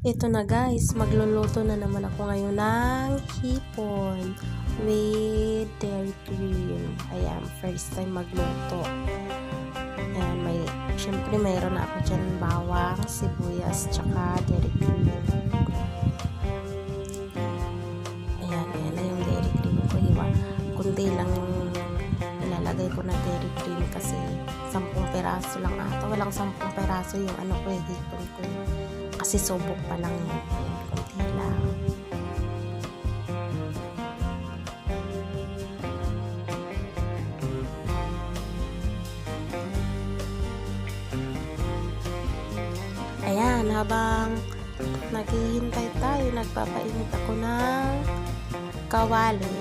Ito na guys, magluluto na naman ako ngayon ng hipon with dairy cream. Ayan, first time magluto. Ayan, syempre mayroon na ako dyan bawang, sibuyas, tsaka dairy cream. Ayan na yung dairy cream ko. Kundi lang yung ilalagay ko na dairy cream kasi 10 peraso lang ata. Walang 10 peraso yung hipon ko. Kasi subok pa lang yun. Ayan, konti lang. Ayan, habang naghihintay tayo, nagpapainit ako ng kawali.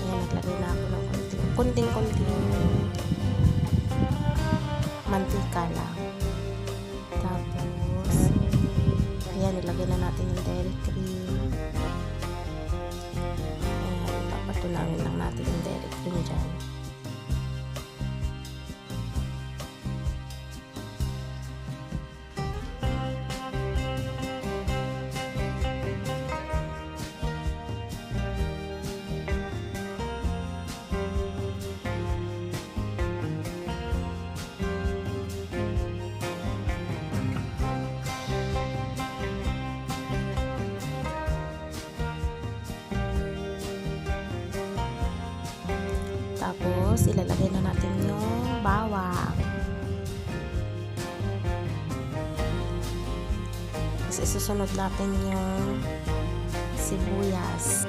Ayan, naglagay na ako ng kunting mantika lang. Tapos, ayan, nilagay na natin yung dairy cream. Ayan, papatulangin lang natin yung dairy cream dyan. Tapos, ilalagay na natin yung bawang. Tapos, isusunod natin yung sibuyas.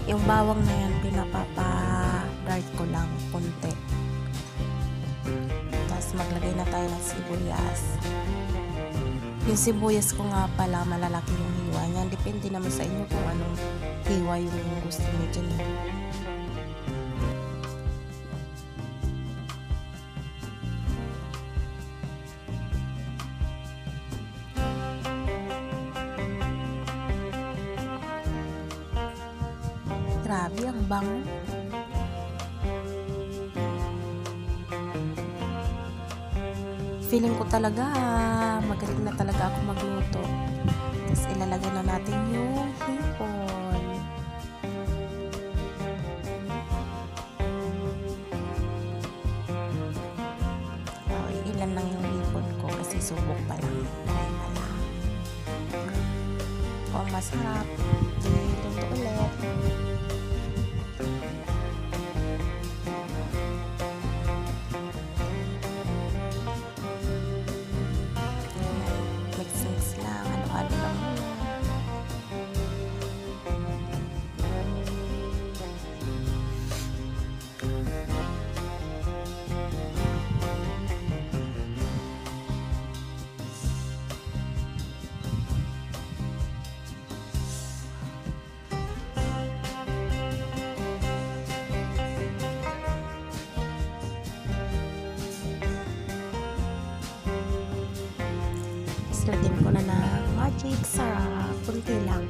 Yung bawang na yan, pinapapa-dark ko lang konti. Tapos maglagay na tayo ng sibuyas. Yung sibuyas ko nga pala, malalaki yung hiwa niya. Depende naman sa inyo kung anong hiwa yung gusto nyo dyan. Grabe, ang bango. Feeling ko talaga, magaling na talaga ako magluto. Tapos ilalagay na natin yung hipon. Ilan lang yung hipon ko kasi subok pa lang. Try na lang. Kung masarap, luto ulit. Mix lang, ano-ano lang muna. Lagyan ko na ng magic sarap. Kunti lang.